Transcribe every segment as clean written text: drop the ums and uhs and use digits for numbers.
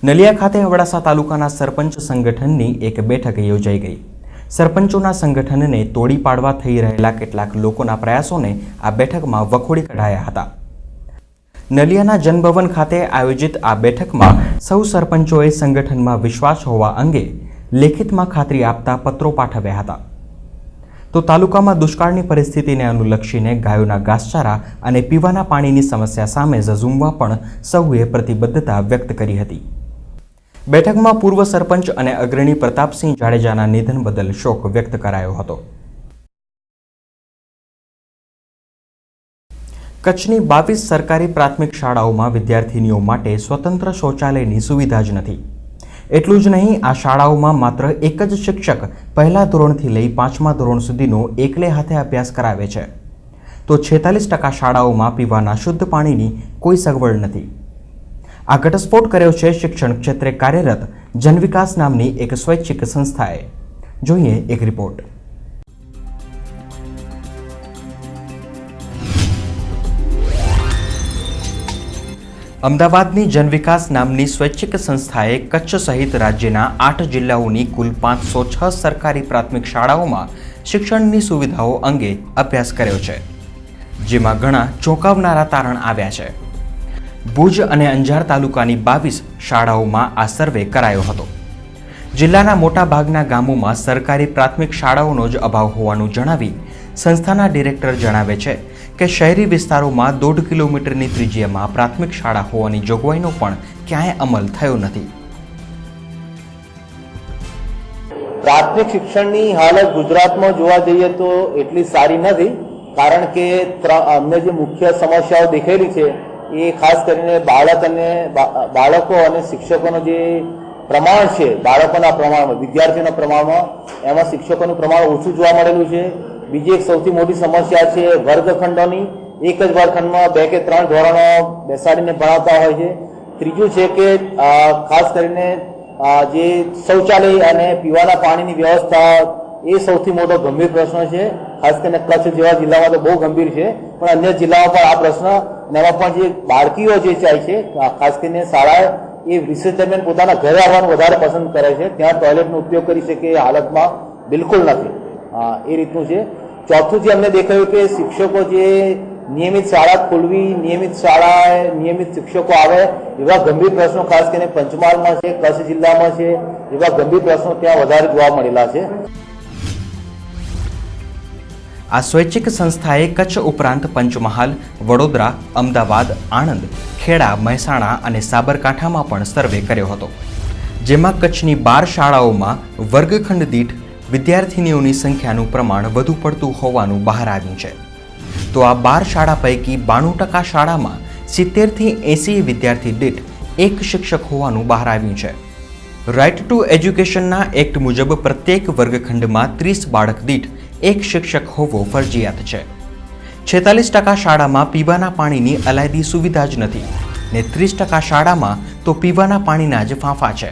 નલિયા ખાતે અબડાસા તાલુકાના સરપંચ સંગઠનની એક બેઠક યોજાઈ ગઈ। સરપંચોના સંગઠનને તોડી પાડવા થઈ રહેલા કેટલાક લોકોના પ્રયાસોને આ બેઠકમાં વખોડી કઢાયા હતા। નલિયાના જનભવન ખાતે આયોજિત આ બેઠકમાં સૌ સરપંચોએ સંગઠનમાં વિશ્વાસ હોવા અંગે લેખિતમાં ખાતરી આપતા પત્રો પાઠવ્યા હતા। તો તાલુકામાં દુષ્કાળની પરિસ્થિતિને અનુલક્ષીને ગાયોના ઘાસચારા અને પીવાના પાણીની સમસ્યા સામે ઝઝૂમવા પણ સૌએ પ્રતિબદ્ધતા વ્યક્ત કરી હતી। બેઠકમાં પૂર્વ સરપંચ અને અગ્રણી પ્રતાપસિંહ જાડેજાના નિધન બદલ શોક વ્યક્ત કરાયો હતો। કચ્છની 22 સરકારી પ્રાથમિક શાળાઓમાં વિદ્યાર્થીનીઓ માટે સ્વતંત્ર શૌચાલયની સુવિધા જ નથી। એટલું જ નહીં, આ શાળાઓમાં માત્ર એક જ શિક્ષક પહેલા ધોરણથી લઈ 5મા ધોરણ સુધીનો એકલે હાથે અભ્યાસ કરાવે છે, તો 46% શાળાઓમાં પીવાના શુદ્ધ પાણીની કોઈ સગવડ નથી। આ ઘટસ્ફોટ કર્યો છે શિક્ષણ ક્ષેત્રે કાર્યરત જનવિકાસ નામની એક સ્વૈચ્છિક સંસ્થાએ। જોઈએ એક રિપોર્ટ। અમદાવાદની જનવિકાસ નામની સ્વૈચ્છિક સંસ્થાએ કચ્છ સહિત રાજ્યના 8 જિલ્લાઓની કુલ 506 સરકારી પ્રાથમિક શાળાઓમાં શિક્ષણની સુવિધાઓ અંગે અભ્યાસ કર્યો છે, જેમાં ઘણા ચોંકાવનારા તારણ આવ્યા છે। ભુજ અને અંજાર તાલુકાની 22 શાળાઓમાં આ સર્વે કરાયો હતો। જિલ્લાના મોટા ભાગના ગામોમાં સરકારી પ્રાથમિક શાળાઓનો જ અભાવ હોવાનું જણાવી સંસ્થાના ડિરેક્ટર જણાવે છે કે શહેરી વિસ્તારોમાં 1.5 કિલોમીટરની ત્રિજ્યામાં પ્રાથમિક શાળા હોવાની જોગવાઈનો પણ ક્યાંય અમલ થયો નથી। પ્રાથમિક શિક્ષણની હાલત ગુજરાતમાં જોવા જઈએ તો એટલી સારી નથી, કારણ કે અમને જે મુખ્ય સમસ્યાઓ દેખાયેલી છે એ ખાસ કરીને બાળકો અને શિક્ષકોનો જે પ્રમાણ છે, બાળકોના પ્રમાણમાં, વિદ્યાર્થીઓના પ્રમાણમાં એમાં શિક્ષકોનું પ્રમાણ ઓછું જોવા મળેલું છે। બીજી એક સૌથી મોટી સમસ્યા છે વર્ગખંડોની। એક જ વર્ગખંડમાં 2 કે 3 ધોરણો બેસાડીને ભણાવતા હોય છે। ત્રીજું છે કે ખાસ કરીને જે શૌચાલય અને પીવાના પાણીની વ્યવસ્થા એ સૌથી મોટો ગંભીર પ્રશ્ન છે। ખાસ કરીને કચ્છ જેવા જિલ્લામાં તો બહુ ગંભીર છે, પણ અન્ય જિલ્લામાં પણ આ પ્રશ્ન, એમાં પણ જે બાળકીઓ જે જાય છે ખાસ કરીને શાળાએ, એ રિસેસ દરમિયાન પોતાના ઘરે આવવાનું વધારે પસંદ કરે છે, ત્યાં ટોયલેટનો ઉપયોગ કરી શકે એ હાલતમાં બિલકુલ નથી। એ રીતનું છે। ચોથું જે અમને દેખાયું કે શિક્ષકો જે નિયમિત શાળા ખોલવી, નિયમિત શાળાએ નિયમિત શિક્ષકો આવે એવા ગંભીર પ્રશ્નો ખાસ કરીને પંચમહાલમાં છે, કચ્છ જિલ્લામાં છે, એવા ગંભીર પ્રશ્નો ત્યાં વધારે જોવા મળેલા છે। આ સ્વૈચ્છિક સંસ્થાએ કચ્છ ઉપરાંત પંચમહાલ, વડોદરા, અમદાવાદ, આણંદ, ખેડા, મહેસાણા અને સાબરકાંઠામાં પણ સર્વે કર્યો હતો, જેમાં કચ્છની 12 શાળાઓમાં વર્ગખંડ દીઠ વિદ્યાર્થીનીઓની સંખ્યાનું પ્રમાણ વધુ પડતું હોવાનું બહાર આવ્યું છે। તો આ 12 શાળા પૈકી 92% શાળામાં 70 થી 80 વિદ્યાર્થી દીઠ એક શિક્ષક હોવાનું બહાર આવ્યું છે। રાઇટ ટુ એજ્યુકેશનના એક્ટ મુજબ પ્રત્યેક વર્ગખંડમાં 30 બાળક દીઠ એક શિક્ષક હોવો ફરજિયાત છે। 46% શાળામાં પીવાના પાણીની અલાયદી સુવિધા જ નથી ને 30% શાળામાં તો પીવાના પાણીના જ ફાંફા છે।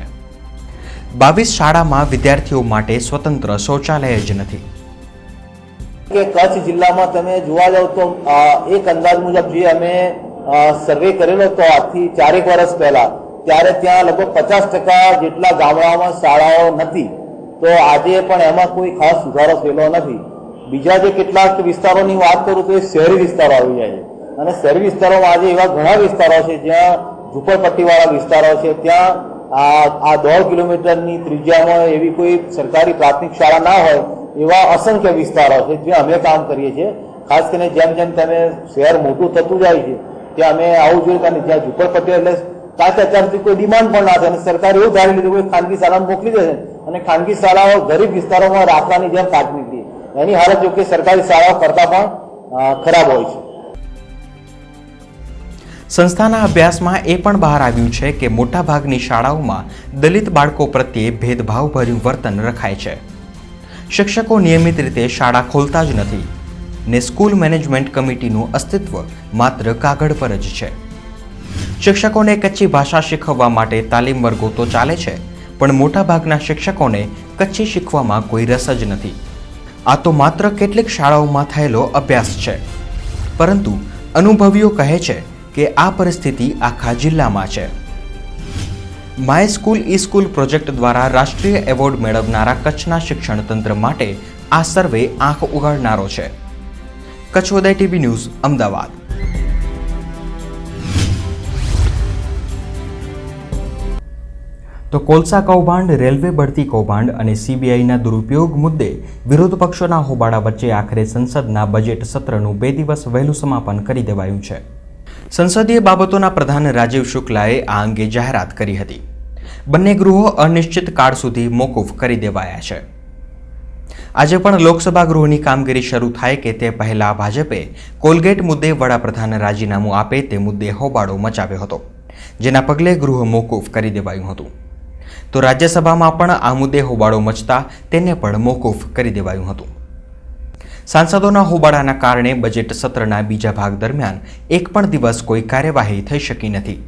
22 શાળામાં વિદ્યાર્થીઓ માટે સ્વતંત્ર શૌચાલય જ નથી। કે કચ્છ જિલ્લામાં તમે જોવા જાવ તો એક અંદાજ મુજબ જે અમે સર્વે કરેલો તો આજથી 4 વર્ષ પહેલા, ત્યારે ત્યાં લગભગ 50% જેટલા ગામડાઓમાં શાળાઓ નથી, તો આજે પણ એમાં કોઈ ખાસ સુધારો થયેલો નથી। બીજા જે કેટલાક વિસ્તારોની વાત કરું તો એ શહેરી વિસ્તારો આવી જાય છે, અને શહેરી વિસ્તારોમાં આજે એવા ઘણા વિસ્તારો છે જ્યાં ઝૂંપડપટ્ટીવાળા વિસ્તારો છે, ત્યાં આ 1.5 કિલોમીટરની ત્રિજ્યામાં એવી કોઈ સરકારી પ્રાથમિક શાળા ના હોય એવા અસંખ્ય વિસ્તારો છે જ્યાં અમે કામ કરીએ છીએ। ખાસ કરીને જેમ જેમ તમે શહેર મોટું થતું જાય છે ત્યાં અમે આવું જોઈએ, અને જ્યાં ઝૂંપડપટ્ટી એટલે અત્યાર સુધી કોઈ ડિમાન્ડ પણ ના થાય, અને સરકારે એવું ધારી લીધું કોઈ ખાનગી શાળામાં મોકલી દે છે, અને ખાનગી શાળાઓ ગરીબ વિસ્તારોમાં રાખવાની જેમ કાઢ નીકળી, એની હાલત જો કે સરકારી શાળાઓ કરતા પણ ખરાબ હોય છે। સંસ્થાના અભ્યાસમાં એ પણ બહાર આવ્યું છે કે મોટાભાગની શાળાઓમાં દલિત બાળકો પ્રત્યે ભેદભાવભર્યું વર્તન રખાય છે। શિક્ષકો નિયમિત રીતે શાળા ખોલતા જ નથી ને સ્કૂલ મેનેજમેન્ટ કમિટીનું અસ્તિત્વ માત્ર કાગળ પર જ છે। શિક્ષકોને કચ્છી ભાષા શીખવવા માટે તાલીમ વર્ગો તો ચાલે છે, પણ મોટાભાગના શિક્ષકોને કચ્છી શીખવામાં કોઈ રસ જ નથી। આ તો માત્ર કેટલીક શાળાઓમાં થયેલો અભ્યાસ છે, પરંતુ અનુભવીઓ કહે છે કે આ પરિસ્થિતિ આખા જિલ્લામાં છે। My school E school project દ્વારા રાષ્ટ્રીય એવોર્ડ મેળવનારા કચ્છના શિક્ષણ તંત્ર માટે આ સર્વે આંખ ઉઘાડનારો છે. કચ્છ ઉદય ટીવી ન્યૂઝ, અમદાવાદ. તો કોલસા કૌભાંડ, રેલવે બઢતી કૌભાંડ અને સીબીઆઈના દુરુપયોગ મુદ્દે વિરોધ પક્ષોના હોબાળા વચ્ચે આખરે સંસદના બજેટ સત્રનું 2 દિવસ વહેલું સમાપન કરી દેવાયું છે. સંસદીય બાબતોના પ્રધાન રાજીવ શુક્લાએ આ અંગે જાહેરાત કરી હતી. બંને ગૃહો અનિશ્ચિત કાળ સુધી મોકૂફ કરી દેવાયા છે. આજે પણ લોકસભા ગૃહની કામગીરી શરૂ થાય કે તે પહેલા ભાજપે કોલગેટ મુદ્દે વડાપ્રધાન રાજીનામું આપે તે મુદ્દે હોબાળો મચાવ્યો હતો, જેના પગલે ગૃહ મોકૂફ કરી દેવાયું હતું. તો રાજ્યસભામાં પણ આ મુદ્દે હોબાળો મચતા તેને પણ મોકૂફ કરી દેવાયું હતું. સાંસદોના હોબાળાના કારણે બજેટ સત્રના બીજા ભાગ દરમિયાન એક પણ દિવસ કોઈ કાર્યવાહી થઈ શકી નથી.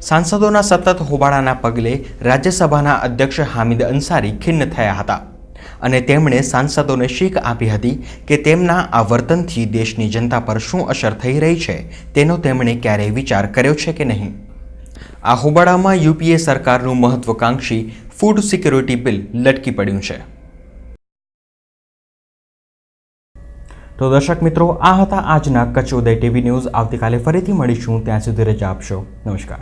સાંસદોના સતત હોબાળાના પગલે રાજ્યસભાના અધ્યક્ષ હામિદ અંસારી ખિન્ન થયા હતા અને તેમણે સાંસદોને શીખ આપી હતી કે તેમના આ વર્તનથી દેશની જનતા પર શું અસર થઈ રહી છે તેનો તેમણે ક્યારેય વિચાર કર્યો છે કે નહીં. આ હોબાળામાં યુપીએ સરકારનું મહત્વકાંક્ષી ફૂડ સિક્યોરિટી બિલ લટકી પડ્યું છે. તો દર્શક મિત્રો, આ હતા આજના કચ્છ ઉદય ટીવી ન્યૂઝ. આવતીકાલે ફરીથી મળીશું, ત્યાં સુધી રજા આપશો. નમસ્કાર.